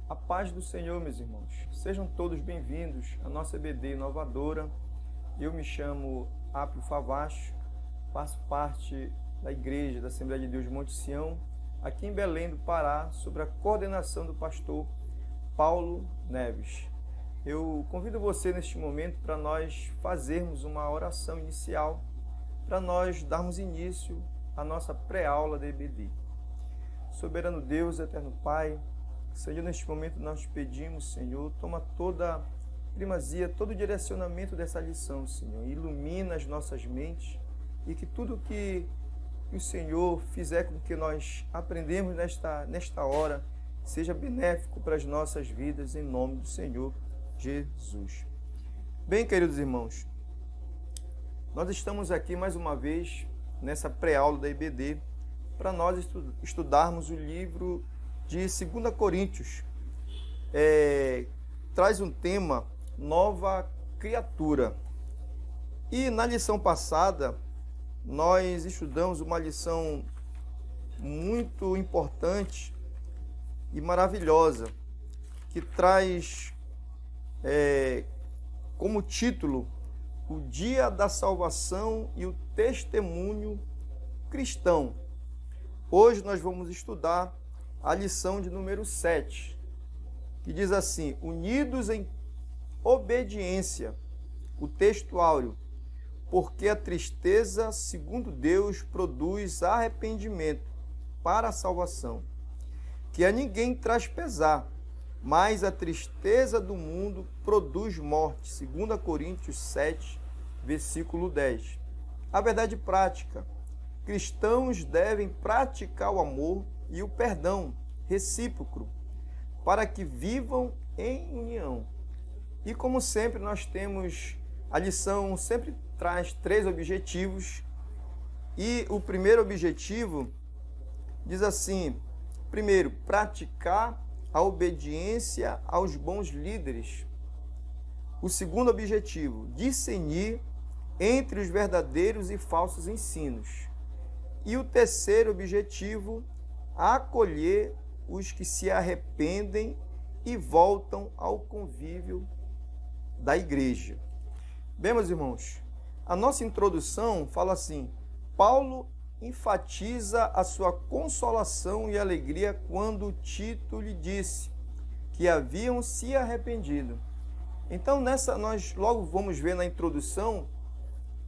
A paz do Senhor, meus irmãos. Sejam todos bem-vindos à nossa EBD inovadora. Eu me chamo Apio Favacho, faço parte da Igreja da Assembleia de Deus de Monte Sião, aqui em Belém do Pará, sob a coordenação do pastor Paulo Neves. Eu convido você neste momento para nós fazermos uma oração inicial, para nós darmos início à nossa pré-aula da EBD. Soberano Deus, eterno Pai, Senhor, neste momento nós te pedimos, Senhor, toma toda a primazia, todo o direcionamento dessa lição, Senhor, ilumina as nossas mentes e que tudo que o Senhor fizer com que nós aprendemos nesta hora seja benéfico para as nossas vidas, em nome do Senhor Jesus. Bem, queridos irmãos, nós estamos aqui mais uma vez nessa pré-aula da EBD para nós estudarmos o livro de 2 Coríntios. Traz um tema, nova criatura. E na lição passada, nós estudamos uma lição muito importante e maravilhosa, que traz como título o Dia da Salvação e o Testemunho Cristão. Hoje nós vamos estudar a lição de número 7, que diz assim: unidos em obediência, o texto áureo, porque a tristeza, segundo Deus, produz arrependimento para a salvação, que a ninguém traz pesar, mas a tristeza do mundo produz morte. 2 Coríntios 7, versículo 10. A verdade prática: cristãos devem praticar o amor e o perdão recíproco, para que vivam em união. E como sempre, nós temos, a lição sempre traz 3 objetivos, e o primeiro objetivo diz assim: primeiro, praticar a obediência aos bons líderes. O segundo objetivo, discernir entre os verdadeiros e falsos ensinos. E o terceiro objetivo, acolher os que se arrependem e voltam ao convívio da igreja. Bem, meus irmãos, a nossa introdução fala assim: Paulo enfatiza a sua consolação e alegria quando Tito lhe disse que haviam se arrependido. Então, nós logo vamos ver na introdução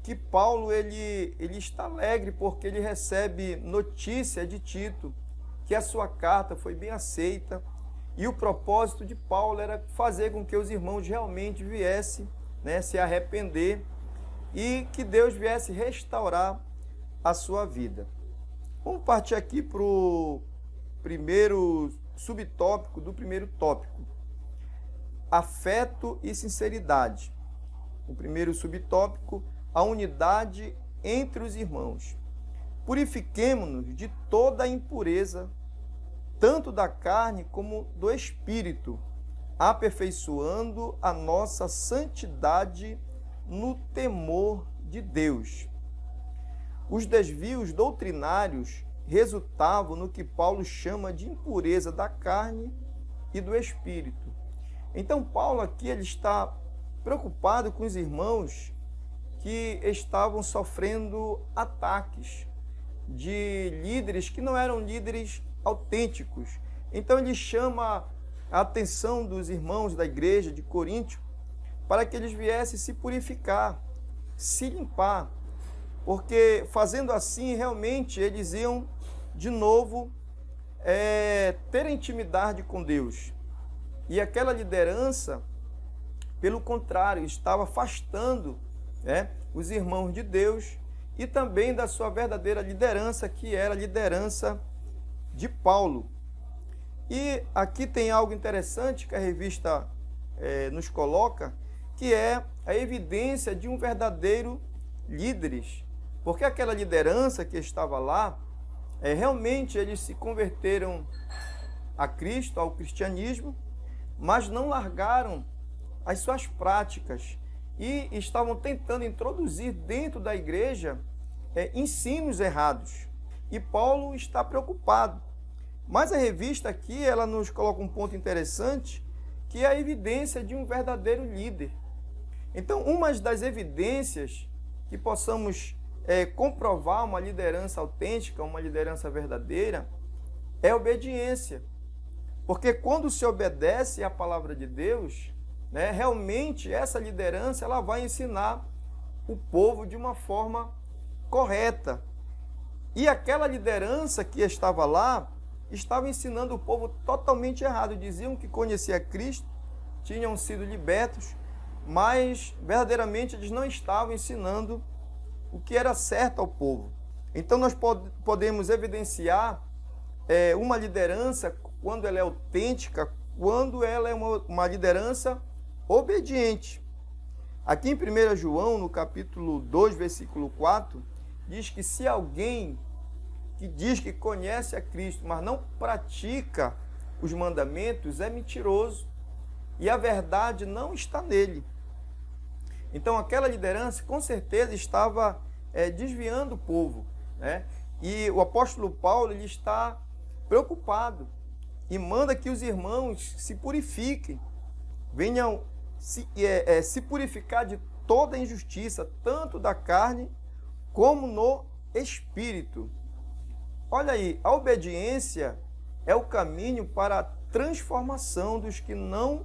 que Paulo ele está alegre porque ele recebe notícia de Tito que a sua carta foi bem aceita, e o propósito de Paulo era fazer com que os irmãos realmente viessem, se arrepender e que Deus viesse restaurar a sua vida. Vamos partir aqui para o primeiro subtópico do primeiro tópico: afeto e sinceridade. O primeiro subtópico: a unidade entre os irmãos. Purifiquemo-nos de toda a impureza, tanto da carne como do espírito, aperfeiçoando a nossa santidade no temor de Deus. Os desvios doutrinários resultavam no que Paulo chama de impureza da carne e do espírito. Então, Paulo aqui ele está preocupado com os irmãos que estavam sofrendo ataques de líderes que não eram líderes autênticos. Então ele chama a atenção dos irmãos da igreja de Coríntio para que eles viessem se purificar, se limpar, porque fazendo assim realmente eles iam de novo ter intimidade com Deus. E aquela liderança, pelo contrário, estava afastando os irmãos de Deus e também da sua verdadeira liderança, que era a liderança de Paulo. E aqui tem algo interessante que a revista nos coloca, que é a evidência de um verdadeiro líderes, porque aquela liderança que estava lá, realmente eles se converteram a Cristo, ao cristianismo, mas não largaram as suas práticas e estavam tentando introduzir dentro da igreja ensinos errados. E Paulo está preocupado. Mas a revista aqui, ela nos coloca um ponto interessante, que é a evidência de um verdadeiro líder. Então, uma das evidências que possamos comprovar uma liderança autêntica, uma liderança verdadeira, é a obediência. Porque quando se obedece à palavra de Deus, né, realmente essa liderança ela vai ensinar o povo de uma forma correta. E aquela liderança que estava lá, estava ensinando o povo totalmente errado. Diziam que conhecia Cristo, tinham sido libertos, mas verdadeiramente eles não estavam ensinando o que era certo ao povo. Então nós podemos evidenciar uma liderança quando ela é autêntica, quando ela é uma liderança obediente. Aqui em 1 João, no capítulo 2, versículo 4, diz que se alguém que diz que conhece a Cristo, mas não pratica os mandamentos, é mentiroso e a verdade não está nele. Então aquela liderança com certeza estava desviando o povo, né? E o apóstolo Paulo ele está preocupado e manda que os irmãos se purifiquem, venham se purificar de toda injustiça, tanto da carne como no espírito. Olha aí, a obediência é o caminho para a transformação dos que não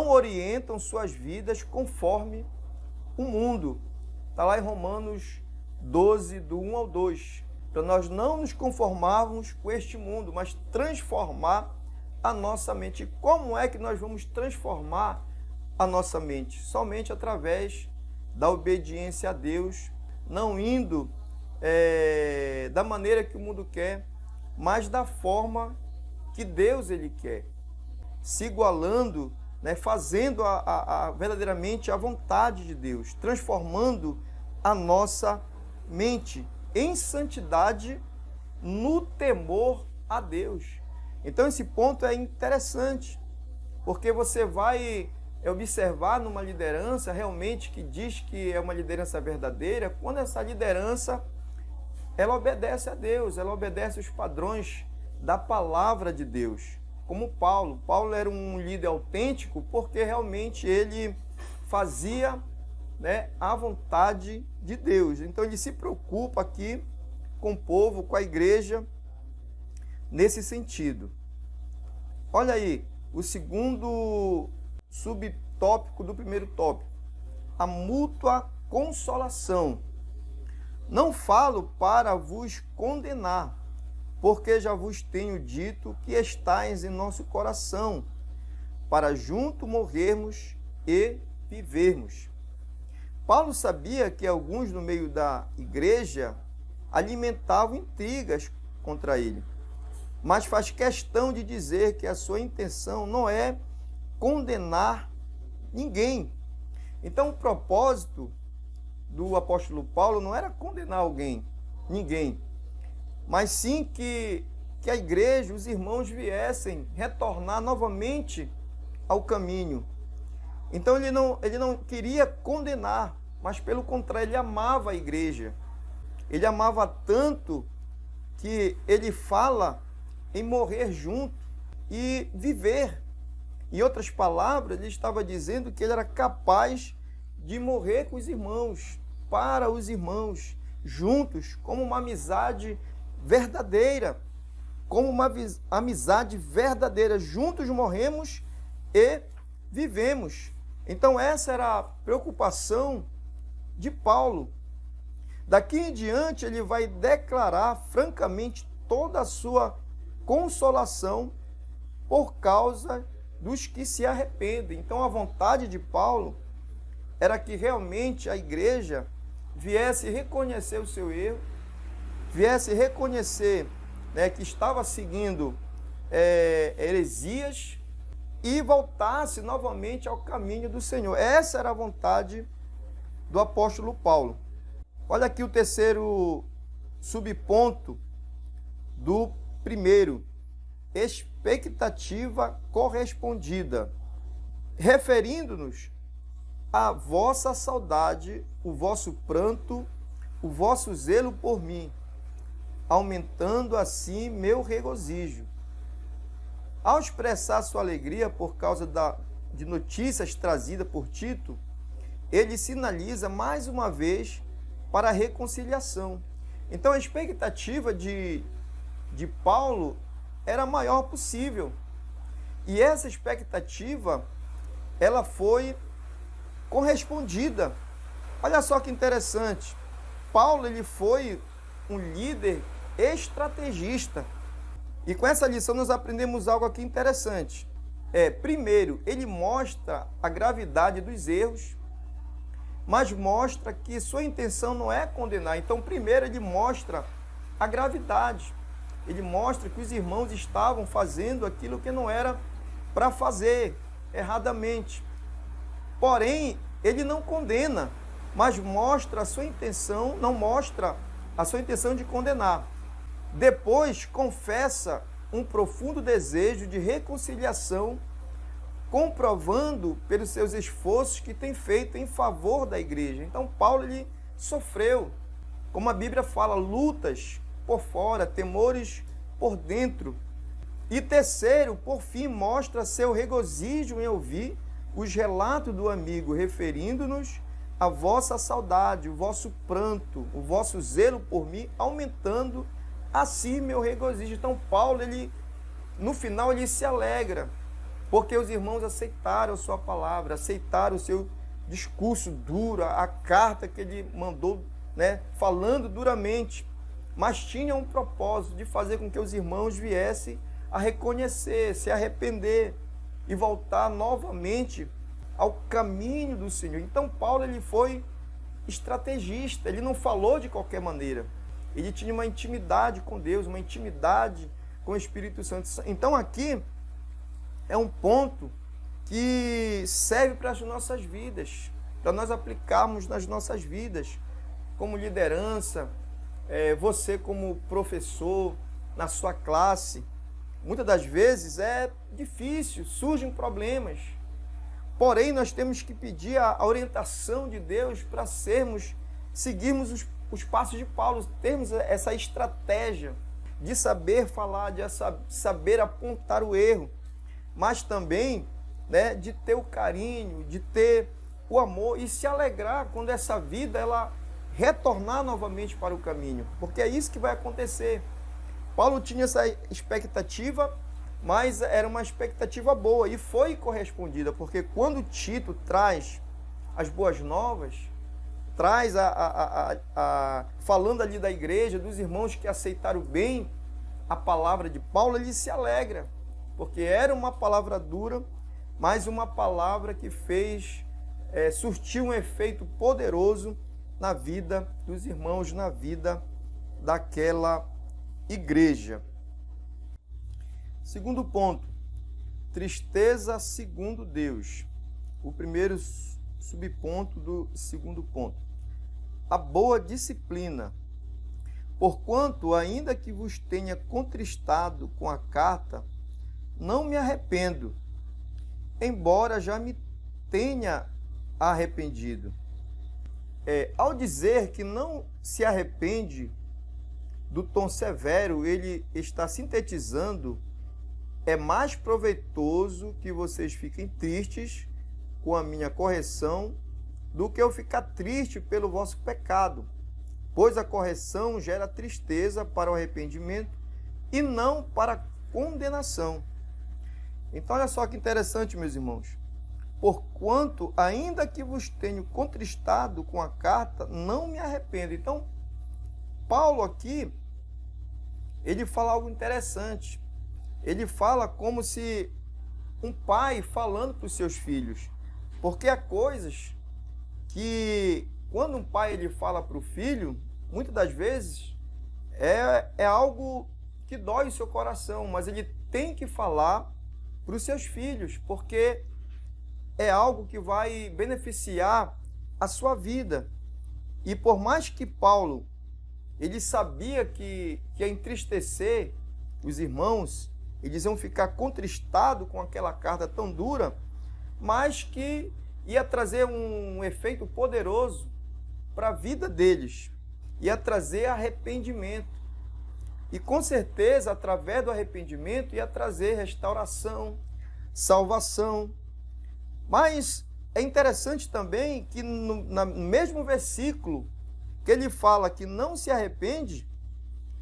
orientam suas vidas conforme o mundo. Está lá em Romanos 12, do 1 ao 2. Para nós não nos conformarmos com este mundo, mas transformar a nossa mente. E como é que nós vamos transformar a nossa mente? Somente através da obediência a Deus, não indo da maneira que o mundo quer, mas da forma que Deus ele quer, se igualando, né, fazendo verdadeiramente a vontade de Deus, transformando a nossa mente em santidade no temor a Deus. Então esse ponto é interessante, porque você vai observar numa liderança realmente que diz que é uma liderança verdadeira, quando essa liderança ela obedece a Deus, ela obedece os padrões da palavra de Deus. Como Paulo. Paulo era um líder autêntico porque realmente ele fazia, né, a vontade de Deus. Então ele se preocupa aqui com o povo, com a igreja, nesse sentido. Olha aí, o segundo subtópico do primeiro tópico, a mútua consolação. Não falo para vos condenar, porque já vos tenho dito que estáis em nosso coração, para junto morrermos e vivermos. Paulo sabia que alguns no meio da igreja alimentavam intrigas contra ele, mas faz questão de dizer que a sua intenção não é condenar ninguém. Então o propósito do apóstolo Paulo não era condenar ninguém, mas sim que a igreja, os irmãos viessem retornar novamente ao caminho. Então ele não queria condenar, mas pelo contrário, ele amava a igreja. Ele amava tanto que ele fala em morrer junto e viver. Em outras palavras, ele estava dizendo que ele era capaz de morrer com os irmãos, para os irmãos, juntos, como uma amizade verdadeira, como uma amizade verdadeira. Juntos morremos e vivemos. Então essa era a preocupação de Paulo. Daqui em diante ele vai declarar francamente toda a sua consolação por causa dos que se arrependem. Então a vontade de Paulo era que realmente a igreja viesse reconhecer o seu erro, viesse reconhecer, né, que estava seguindo heresias e voltasse novamente ao caminho do Senhor. Essa era a vontade do apóstolo Paulo. Olha aqui o terceiro subponto do primeiro, expectativa correspondida, referindo-nos à vossa saudade, o vosso pranto, o vosso zelo por mim, aumentando assim meu regozijo. Ao expressar sua alegria por causa de notícias trazidas por Tito, ele sinaliza mais uma vez para a reconciliação. Então a expectativa de Paulo era a maior possível. E essa expectativa, ela foi correspondida. Olha só que interessante. Paulo, ele foi um líder estrategista. E com essa lição nós aprendemos algo aqui interessante. Primeiro, ele mostra a gravidade dos erros, mas mostra que sua intenção não é condenar. Então, primeiro, ele mostra a gravidade. Ele mostra que os irmãos estavam fazendo aquilo que não era para fazer, erradamente. Porém, ele não condena, mas mostra a sua intenção, não mostra a sua intenção de condenar. Depois, confessa um profundo desejo de reconciliação, comprovando pelos seus esforços que tem feito em favor da igreja. Então, Paulo, ele sofreu, como a Bíblia fala, lutas por fora, temores por dentro. E terceiro, por fim, mostra seu regozijo em ouvir os relatos do amigo, referindo-nos a vossa saudade, o vosso pranto, o vosso zelo por mim, aumentando assim meu regozijo. Então, Paulo, ele, no final, ele se alegra, porque os irmãos aceitaram a sua palavra, aceitaram o seu discurso duro, a carta que ele mandou, falando duramente, mas tinha um propósito de fazer com que os irmãos viessem a reconhecer, se arrepender e voltar novamente ao caminho do Senhor. Então, Paulo, ele foi estrategista, ele não falou de qualquer maneira. Ele tinha uma intimidade com Deus, uma intimidade com o Espírito Santo. Então, aqui é um ponto que serve para as nossas vidas, para nós aplicarmos nas nossas vidas, como liderança, você como professor, na sua classe. Muitas das vezes é difícil, surgem problemas. Porém, nós temos que pedir a orientação de Deus para seguirmos os passos de Paulo, termos essa estratégia de saber falar, de saber apontar o erro, mas também de ter o carinho, de ter o amor e se alegrar quando essa vida ela retornar novamente para o caminho, porque é isso que vai acontecer. Paulo tinha essa expectativa, mas era uma expectativa boa e foi correspondida, porque quando Tito traz as boas novas, traz falando ali da igreja, dos irmãos que aceitaram bem a palavra de Paulo, ele se alegra, porque era uma palavra dura, mas uma palavra que surtiu um efeito poderoso na vida dos irmãos, na vida daquela igreja. Segundo ponto, tristeza segundo Deus. O primeiro subponto do segundo ponto. A boa disciplina. Porquanto, ainda que vos tenha contristado com a carta, não me arrependo, embora já me tenha arrependido. Ao dizer que não se arrepende do tom severo, ele está sintetizando: é mais proveitoso que vocês fiquem tristes com a minha correção do que eu ficar triste pelo vosso pecado, pois a correção gera tristeza para o arrependimento e não para condenação. Então, olha só que interessante, meus irmãos. Porquanto, ainda que vos tenho contristado com a carta, não me arrependo. Então, Paulo aqui, ele fala algo interessante. Ele fala como se um pai falando para os seus filhos. Porque há coisas que, quando um pai ele fala para o filho, muitas das vezes é algo que dói o seu coração, mas ele tem que falar para os seus filhos, porque é algo que vai beneficiar a sua vida. E por mais que Paulo, ele sabia que ia entristecer os irmãos, eles iam ficar contristados com aquela carta tão dura, mas que ia trazer um efeito poderoso para a vida deles. ia trazer arrependimento. E com certeza, através do arrependimento, ia trazer restauração, salvação. Mas é interessante também que no mesmo versículo que ele fala que não se arrepende,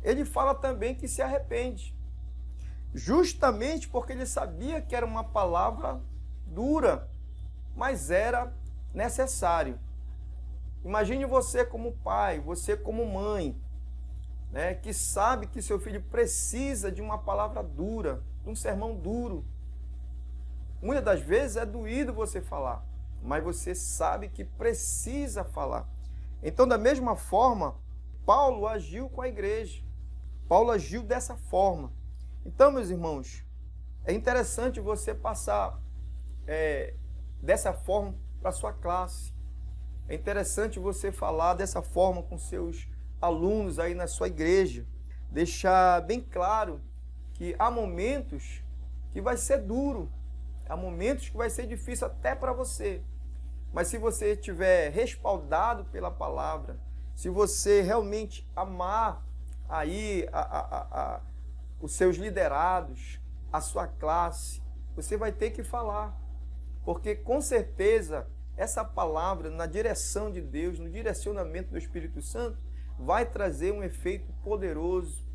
ele fala também que se arrepende. Justamente porque ele sabia que era uma palavra dura, mas era necessário. Imagine você como pai, você como mãe, né, que sabe que seu filho precisa de uma palavra dura, de um sermão duro. Muitas das vezes é doído você falar, mas você sabe que precisa falar. Então, da mesma forma, Paulo agiu com a igreja. Paulo agiu dessa forma. Então, meus irmãos, é interessante você passar dessa forma para a sua classe. É interessante você falar dessa forma com seus alunos aí na sua igreja. Deixar bem claro que há momentos que vai ser duro, há momentos que vai ser difícil até para você. Mas se você estiver respaldado pela palavra, se você realmente amar aí os seus liderados, a sua classe, você vai ter que falar. Porque com certeza essa palavra, na direção de Deus, no direcionamento do Espírito Santo, vai trazer um efeito poderoso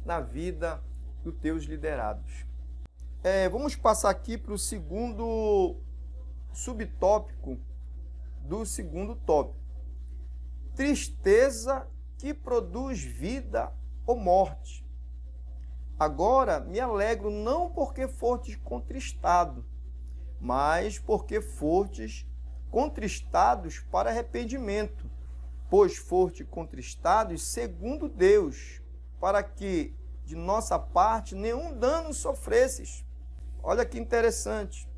na vida dos teus liderados. Vamos passar aqui para o segundo subtópico do segundo tópico. Tristeza que produz vida ou morte. Agora me alegro não porque fostes contristado, mas porque fostes contristados para arrependimento, pois fostes contristados segundo Deus, para que de nossa parte nenhum dano sofresses. Olha que interessante.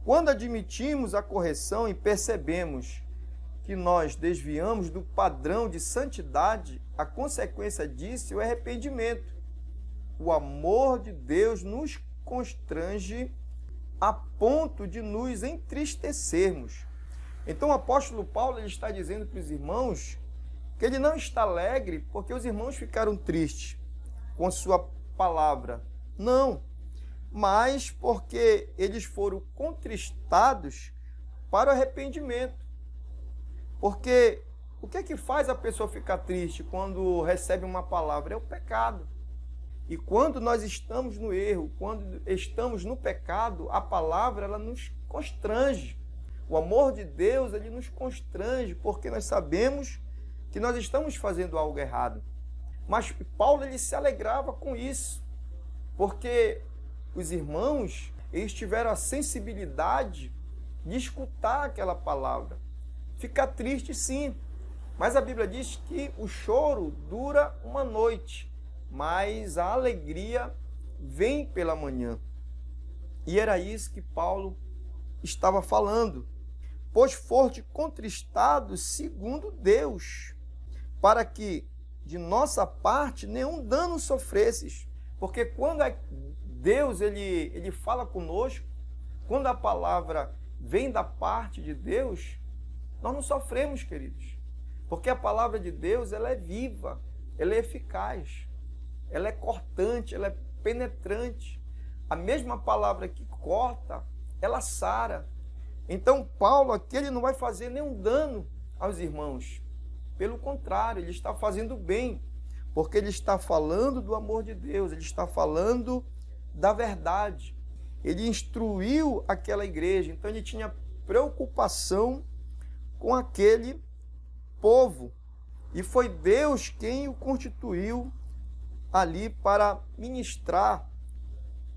Quando admitimos a correção e percebemos que nós desviamos do padrão de santidade, a consequência disso é o arrependimento. O amor de Deus nos constrange a ponto de nos entristecermos. Então o apóstolo Paulo ele está dizendo para os irmãos que ele não está alegre porque os irmãos ficaram tristes com a sua palavra. Não, mas porque eles foram contristados para o arrependimento. Porque o que é que faz a pessoa ficar triste quando recebe uma palavra? É o pecado. E quando nós estamos no erro, quando estamos no pecado, a palavra ela nos constrange. O amor de Deus ele nos constrange, porque nós sabemos que nós estamos fazendo algo errado. Mas Paulo ele se alegrava com isso, porque os irmãos eles tiveram a sensibilidade de escutar aquela palavra. Ficar triste sim, mas a Bíblia diz que o choro dura uma noite, mas a alegria vem pela manhã. E era isso que Paulo estava falando. Pois foste contristados segundo Deus, para que de nossa parte nenhum dano sofresses. Porque quando Deus ele fala conosco, quando a palavra vem da parte de Deus, nós não sofremos, queridos. Porque a palavra de Deus ela é viva, ela é eficaz, ela é cortante, ela é penetrante. A mesma palavra que corta, ela sara. Então Paulo aqui ele não vai fazer nenhum dano aos irmãos. Pelo contrário, ele está fazendo bem, porque ele está falando do amor de Deus, ele está falando da verdade. Ele instruiu aquela igreja, então ele tinha preocupação com aquele povo. E foi Deus quem o constituiu ali para ministrar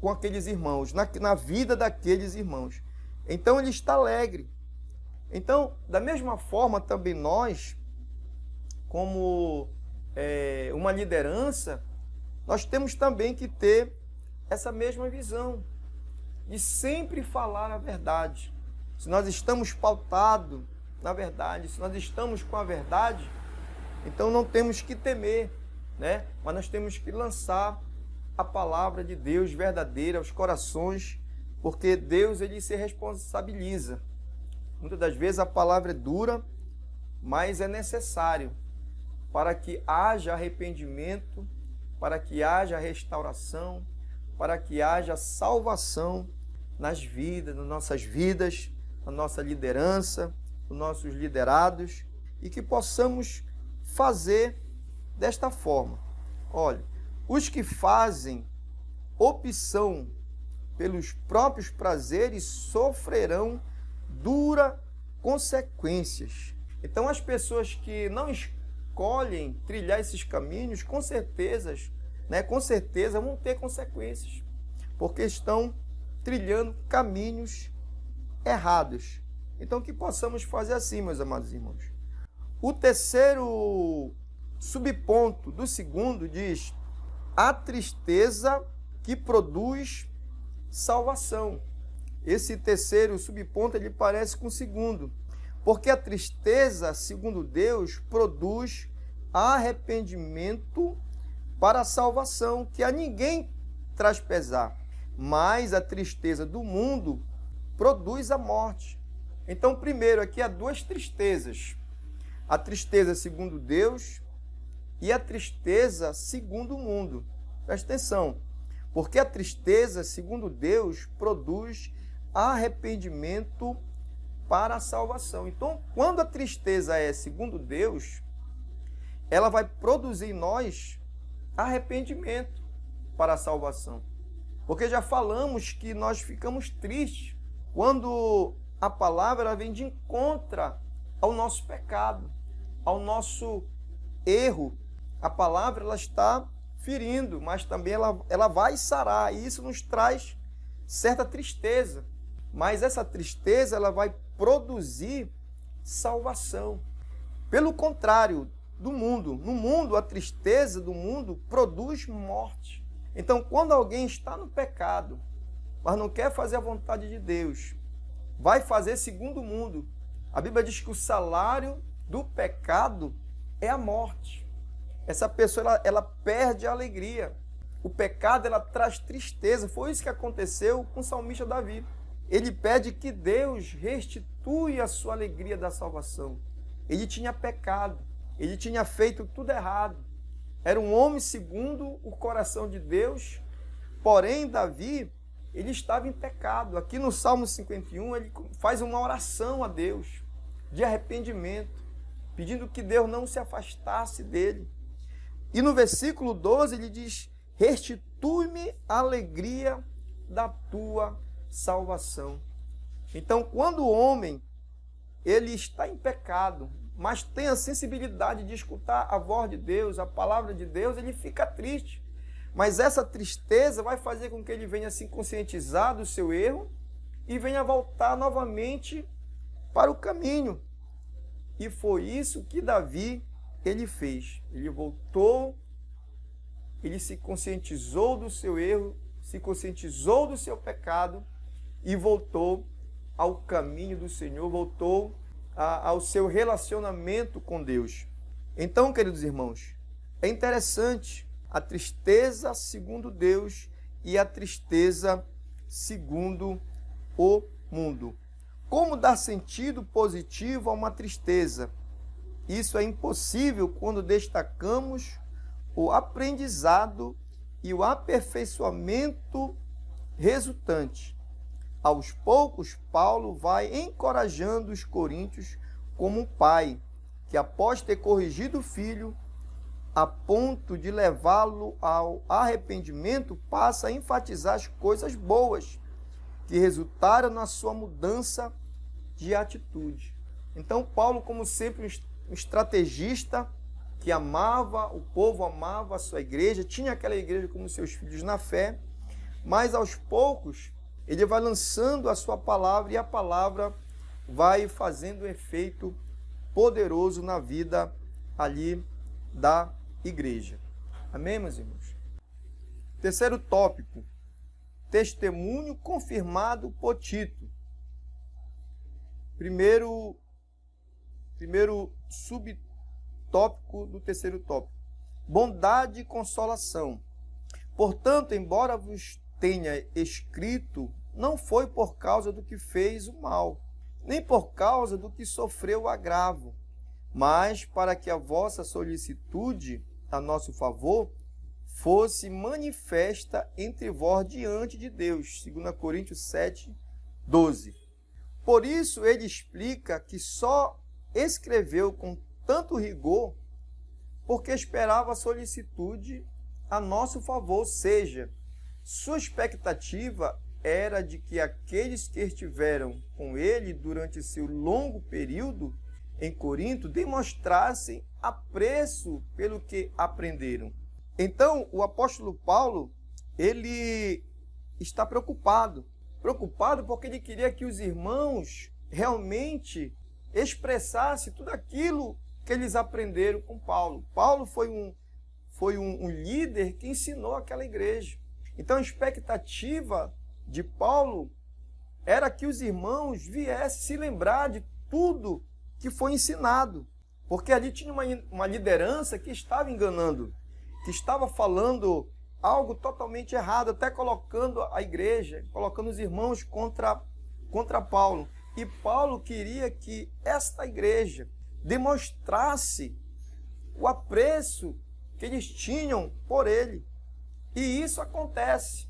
com aqueles irmãos, na vida daqueles irmãos. Então ele está alegre. Então, da mesma forma também nós, como uma liderança, nós temos também que ter essa mesma visão de sempre falar a verdade. Se nós estamos pautados na verdade, se nós estamos com a verdade, então não temos que temer, né? Mas nós temos que lançar a palavra de Deus verdadeira aos corações, porque Deus ele se responsabiliza. Muitas das vezes a palavra é dura, mas é necessário, para que haja arrependimento, para que haja restauração, para que haja salvação nas vidas, nas nossas vidas, na nossa liderança, nos nossos liderados, e que possamos fazer desta forma. Olha, os que fazem opção pelos próprios prazeres sofrerão duras consequências. Então, as pessoas que não escolhem trilhar esses caminhos, com certeza vão ter consequências, porque estão trilhando caminhos errados. Então, que possamos fazer assim, meus amados irmãos. O terceiro subponto do segundo diz: a tristeza que produz salvação. Esse terceiro subponto ele parece com o segundo, porque a tristeza, segundo Deus, produz arrependimento para a salvação, que a ninguém traz pesar, mas a tristeza do mundo produz a morte. Então, primeiro, aqui há duas tristezas: a tristeza segundo Deus e a tristeza segundo o mundo. Presta atenção, porque a tristeza segundo Deus produz arrependimento para a salvação. Então, quando a tristeza é segundo Deus, ela vai produzir em nós arrependimento para a salvação. Porque já falamos que nós ficamos tristes quando a palavra vem de encontro ao nosso pecado, ao nosso erro. A palavra ela está ferindo, mas também ela vai sarar, e isso nos traz certa tristeza. Mas essa tristeza ela vai produzir salvação. Pelo contrário do mundo, no mundo a tristeza do mundo produz morte. Então, quando alguém está no pecado, mas não quer fazer a vontade de Deus, vai fazer segundo o mundo. A Bíblia diz que o salário do pecado é a morte. Essa pessoa ela perde a alegria. O pecado ela traz tristeza. Foi isso que aconteceu com o salmista Davi. Ele pede que Deus restitui a sua alegria da salvação. Ele tinha pecado, ele tinha feito tudo errado. Era um homem segundo o coração de Deus, porém Davi, ele estava em pecado. Aqui no Salmo 51, ele faz uma oração a Deus de arrependimento, pedindo que Deus não se afastasse dele. E no versículo 12 ele diz: restitui-me a alegria da tua salvação. Então, quando o homem ele está em pecado, mas tem a sensibilidade de escutar a voz de Deus, a palavra de Deus, ele fica triste. Mas essa tristeza vai fazer com que ele venha se conscientizar do seu erro e venha voltar novamente para o caminho. E foi isso que Davi ele fez. Ele voltou, ele se conscientizou do seu erro, se conscientizou do seu pecado e voltou ao caminho do Senhor, voltou ao seu relacionamento com Deus. Então, queridos irmãos, é interessante a tristeza segundo Deus e a tristeza segundo o mundo. Como dar sentido positivo a uma tristeza? Isso é impossível quando destacamos o aprendizado e o aperfeiçoamento resultante. Aos poucos, Paulo vai encorajando os coríntios como um pai, que após ter corrigido o filho, a ponto de levá-lo ao arrependimento, passa a enfatizar as coisas boas que resultaram na sua mudança de atitude. Então, Paulo, como sempre, um estrategista que amava, o povo amava a sua igreja, tinha aquela igreja como seus filhos na fé, mas aos poucos ele vai lançando a sua palavra e a palavra vai fazendo um efeito poderoso na vida ali da igreja. Amém, meus irmãos? Terceiro tópico, testemunho confirmado por Tito. Primeiro subtópico do terceiro tópico, bondade e consolação. Portanto, embora vos tenha escrito, não foi por causa do que fez o mal, nem por causa do que sofreu o agravo, mas para que a vossa solicitude a nosso favor fosse manifesta entre vós diante de Deus. 2 Coríntios 7, 12. Por isso ele explica que só escreveu com tanto rigor porque esperava a solicitude a nosso favor, ou seja, sua expectativa era de que aqueles que estiveram com ele durante seu longo período em Corinto demonstrassem apreço pelo que aprenderam. Então, o apóstolo Paulo, ele está preocupado porque ele queria que os irmãos realmente expressassem tudo aquilo que eles aprenderam com Paulo. Paulo foi um líder que ensinou aquela igreja. Então, a expectativa de Paulo era que os irmãos viessem se lembrar de tudo que foi ensinado, porque ali tinha uma liderança que estava enganando, que estava falando algo totalmente errado, até colocando a igreja, colocando os irmãos contra Paulo. E Paulo queria que esta igreja demonstrasse o apreço que eles tinham por ele. E isso acontece,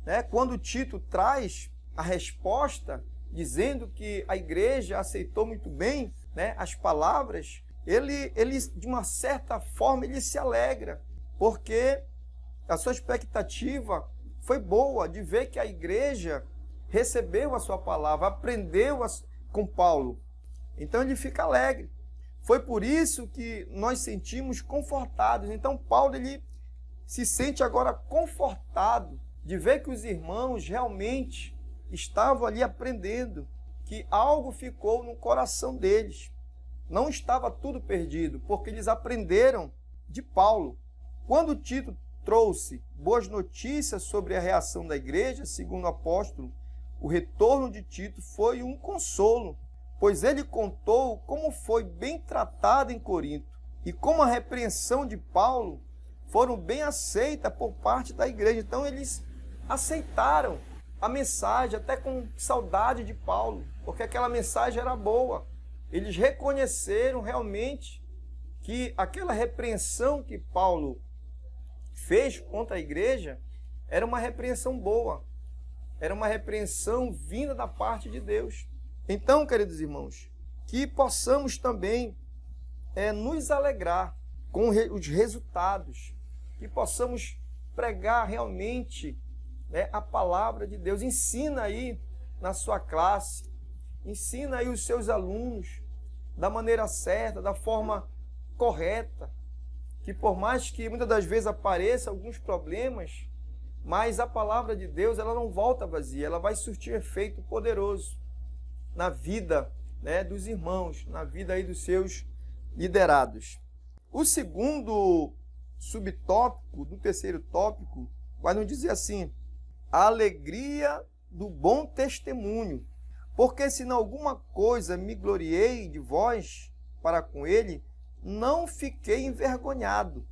né? Quando Tito traz a resposta, dizendo que a igreja aceitou muito bem, né, as palavras, ele, de uma certa forma, ele se alegra, porque a sua expectativa foi boa de ver que a igreja recebeu a sua palavra, aprendeu com Paulo. Então ele fica alegre. Foi por isso que nós sentimos confortados. Então Paulo, ele se sente agora confortado de ver que os irmãos realmente estavam ali aprendendo, que algo ficou no coração deles. Não estava tudo perdido, porque eles aprenderam de Paulo. Quando Tito trouxe boas notícias sobre a reação da igreja, segundo o apóstolo, o retorno de Tito foi um consolo, pois ele contou como foi bem tratado em Corinto e como a repreensão de Paulo foram bem aceitas por parte da igreja. Então eles aceitaram a mensagem, até com saudade de Paulo, porque aquela mensagem era boa. Eles reconheceram realmente que aquela repreensão que Paulo fez contra a igreja era uma repreensão boa, era uma repreensão vinda da parte de Deus. Então, queridos irmãos, que possamos também nos alegrar com os resultados, que possamos pregar realmente a palavra de Deus. Ensina aí na sua classe, ensina aí os seus alunos da maneira certa, da forma correta, que por mais que muitas das vezes apareçam alguns problemas, mas a palavra de Deus, ela não volta vazia, ela vai surtir efeito poderoso na vida, dos irmãos, na vida aí dos seus liderados. O segundo subtópico do terceiro tópico vai nos dizer assim: a alegria do bom testemunho. Porque se em alguma coisa me gloriei de vós para com ele, não fiquei envergonhado.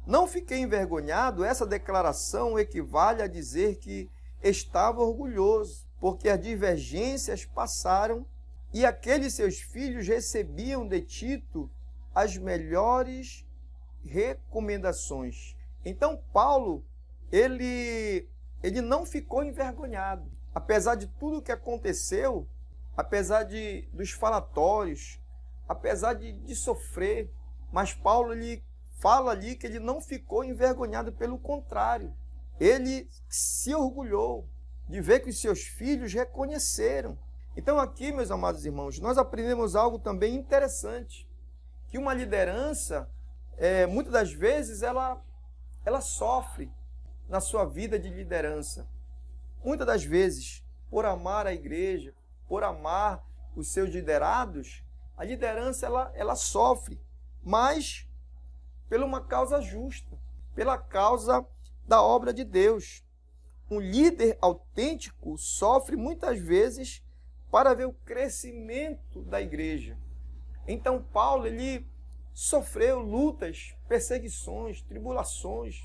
Não fiquei envergonhado, essa declaração equivale a dizer que estava orgulhoso, porque as divergências passaram e aqueles seus filhos recebiam de Tito as melhores recomendações. Então Paulo, ele não ficou envergonhado. Apesar de tudo que aconteceu, apesar dos falatórios, apesar de sofrer, mas Paulo, ele fala ali que ele não ficou envergonhado, pelo contrário. Ele se orgulhou de ver que os seus filhos reconheceram. Então aqui, meus amados irmãos, nós aprendemos algo também interessante, que uma liderança, muitas das vezes, ela sofre na sua vida de liderança. Muitas das vezes, por amar a igreja, por amar os seus liderados, a liderança ela sofre, mas por uma causa justa, pela causa da obra de Deus. Um líder autêntico sofre muitas vezes para ver o crescimento da igreja. Então Paulo, ele sofreu lutas, perseguições, tribulações,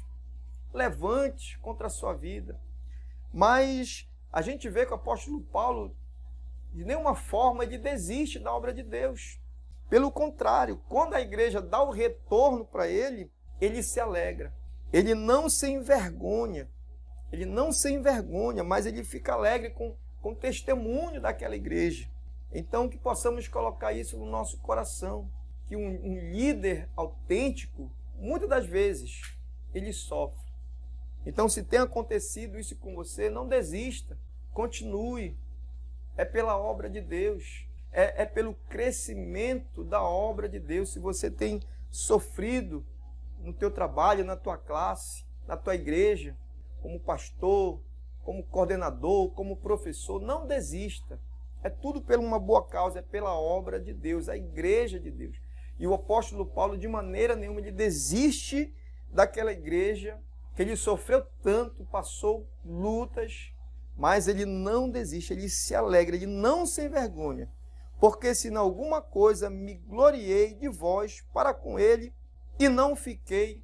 levantes contra a sua vida. Mas a gente vê que o apóstolo Paulo, de nenhuma forma, ele desiste da obra de Deus. Pelo contrário, quando a igreja dá o retorno para ele, ele se alegra. Ele não se envergonha. Ele não se envergonha, mas ele fica alegre com o testemunho daquela igreja. Então, que possamos colocar isso no nosso coração, que um líder autêntico, muitas das vezes, ele sofre. Então, se tem acontecido isso com você, não desista, continue. É pela obra de Deus, é pelo crescimento da obra de Deus. Se você tem sofrido no teu trabalho, na tua classe, na tua igreja, como pastor, como coordenador, como professor, não desista. É tudo por uma boa causa, é pela obra de Deus, a igreja de Deus. E o apóstolo Paulo, de maneira nenhuma, ele desiste daquela igreja, que ele sofreu tanto, passou lutas, mas ele não desiste, ele se alegra, ele não se envergonha. Porque se em alguma coisa me gloriei de vós para com ele, e não fiquei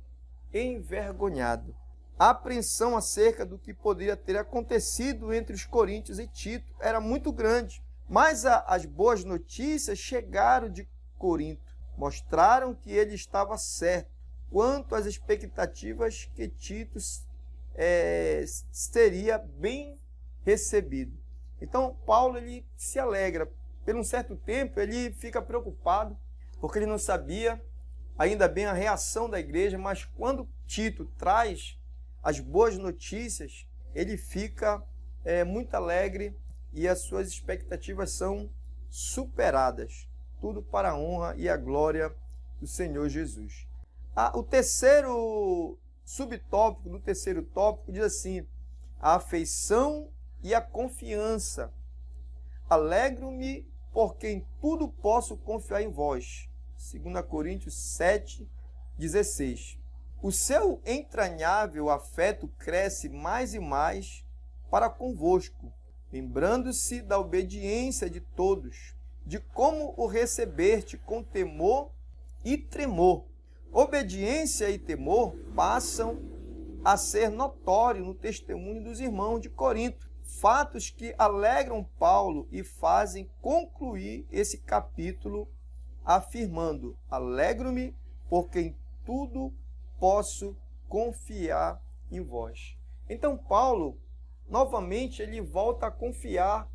envergonhado. A apreensão acerca do que poderia ter acontecido entre os coríntios e Tito era muito grande, mas as boas notícias chegaram de Corinto, mostraram que ele estava certo quanto às expectativas que Tito seria bem recebido. Então Paulo ele se alegra. Por um certo tempo ele fica preocupado, porque ele não sabia ainda bem a reação da igreja, mas quando Tito traz as boas notícias, ele fica muito alegre e as suas expectativas são superadas. Tudo para a honra e a glória do Senhor Jesus. O terceiro subtópico do terceiro tópico diz assim: a afeição e a confiança. Alegro-me porque em tudo posso confiar em vós. 2 Coríntios 7:16. O seu entranhável afeto cresce mais e mais para convosco, lembrando-se da obediência de todos, de como o recebeste com temor e tremor. Obediência e temor passam a ser notórios no testemunho dos irmãos de Corinto, fatos que alegram Paulo e fazem concluir esse capítulo afirmando: alegro-me porque em tudo posso confiar em vós. Então Paulo, novamente, ele volta a confiar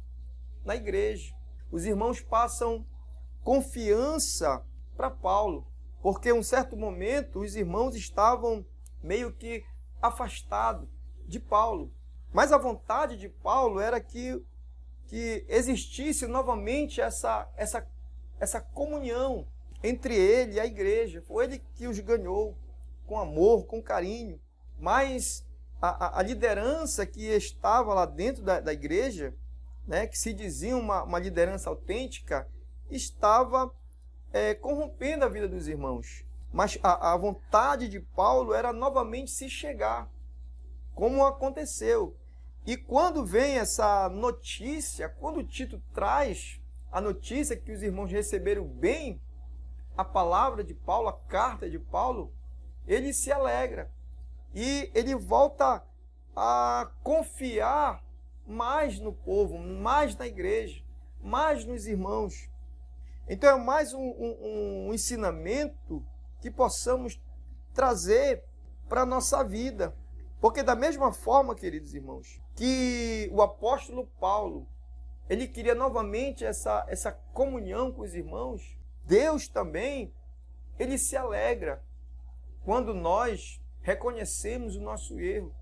na igreja. Os irmãos passam confiança para Paulo, porque em um certo momento os irmãos estavam meio que afastados de Paulo. Mas a vontade de Paulo era que existisse novamente essa comunhão entre ele e a igreja. Foi ele que os ganhou com amor, com carinho. Mas a liderança que estava lá dentro da igreja, né, que se dizia uma liderança autêntica, estava corrompendo a vida dos irmãos. Mas a vontade de Paulo era novamente se chegar, como aconteceu. E quando vem essa notícia, quando Tito traz a notícia que os irmãos receberam bem a palavra de Paulo, a carta de Paulo, ele se alegra. E ele volta a confiar mais no povo, mais na igreja, mais nos irmãos. Então é mais um ensinamento que possamos trazer para a nossa vida. Porque da mesma forma, queridos irmãos, que o apóstolo Paulo, ele queria novamente essa comunhão com os irmãos, Deus também, ele se alegra quando nós reconhecemos o nosso erro,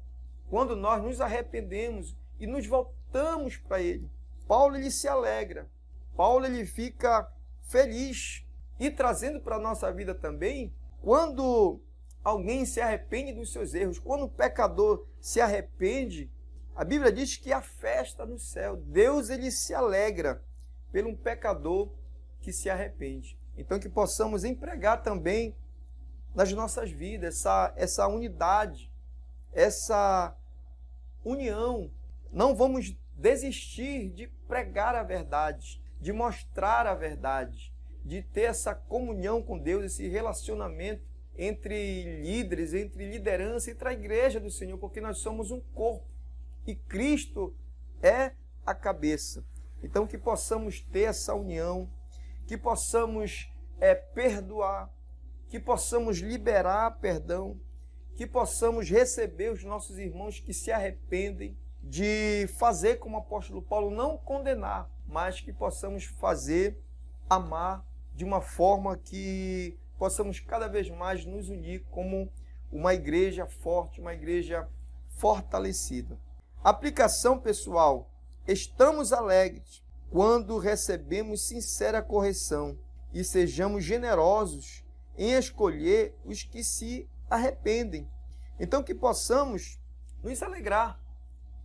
quando nós nos arrependemos e nos voltamos para ele. Paulo, ele se alegra. Paulo, ele fica feliz. E trazendo para a nossa vida também, quando alguém se arrepende dos seus erros, quando o pecador se arrepende, a Bíblia diz que há festa no céu. Deus, ele se alegra pelo um pecador que se arrepende. Então que possamos empregar também nas nossas vidas essa unidade, essa união. Não vamos desistir de pregar a verdade, de mostrar a verdade, de ter essa comunhão com Deus, esse relacionamento entre líderes, entre liderança, entre a igreja do Senhor, porque nós somos um corpo e Cristo é a cabeça. Então que possamos ter essa união, que possamos perdoar, que possamos liberar perdão, que possamos receber os nossos irmãos que se arrependem, de fazer como o apóstolo Paulo, não condenar, mas que possamos fazer, amar de uma forma que possamos cada vez mais nos unir como uma igreja forte, uma igreja fortalecida. Aplicação pessoal: estamos alegres quando recebemos sincera correção e sejamos generosos em escolher os que se arrependem. Então, que possamos nos alegrar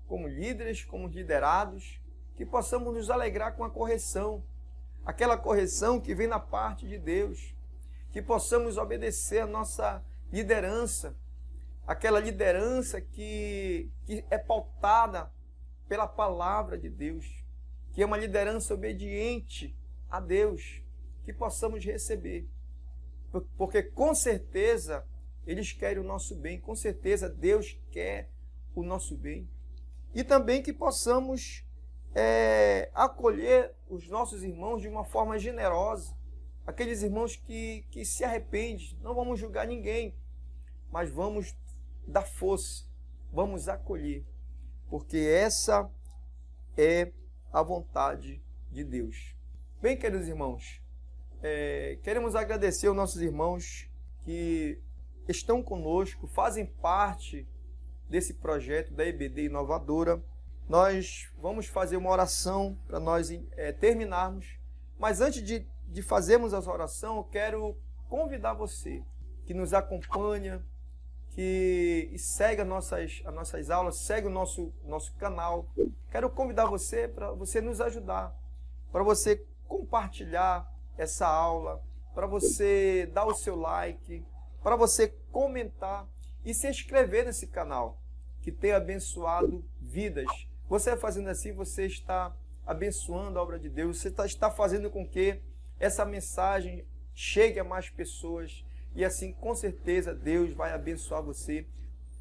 como líderes, como liderados, que possamos nos alegrar com a correção, aquela correção que vem da parte de Deus, que possamos obedecer a nossa liderança, aquela liderança que é pautada pela palavra de Deus, que é uma liderança obediente a Deus, que possamos receber, porque com certeza eles querem o nosso bem, com certeza Deus quer o nosso bem. E também que possamos acolher os nossos irmãos de uma forma generosa, aqueles irmãos que se arrependem. Não vamos julgar ninguém, mas vamos dar força, vamos acolher, porque essa é a vontade de Deus. Bem, queridos irmãos, queremos agradecer aos nossos irmãos que estão conosco, fazem parte desse projeto da EBD Inovadora. Nós vamos fazer uma oração para nós terminarmos, mas antes de fazermos essa oração, eu quero convidar você que nos acompanha, que segue as nossas aulas, segue o nosso canal. Quero convidar você para você nos ajudar, para você compartilhar essa aula, para você dar o seu like, para você comentar e se inscrever nesse canal, que tem abençoado vidas. Você fazendo assim, você está abençoando a obra de Deus, você está fazendo com que essa mensagem chegue a mais pessoas, e assim, com certeza, Deus vai abençoar você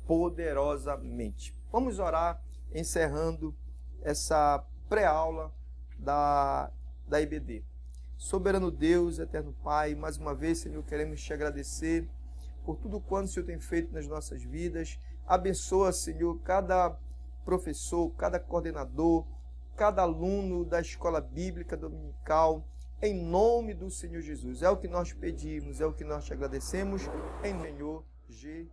poderosamente. Vamos orar, encerrando essa pré-aula da IBD. Soberano Deus, eterno Pai, mais uma vez, Senhor, queremos te agradecer por tudo quanto o Senhor tem feito nas nossas vidas. Abençoa, Senhor, cada professor, cada coordenador, cada aluno da escola bíblica dominical, em nome do Senhor Jesus. É o que nós pedimos, é o que nós te agradecemos, em Senhor Jesus.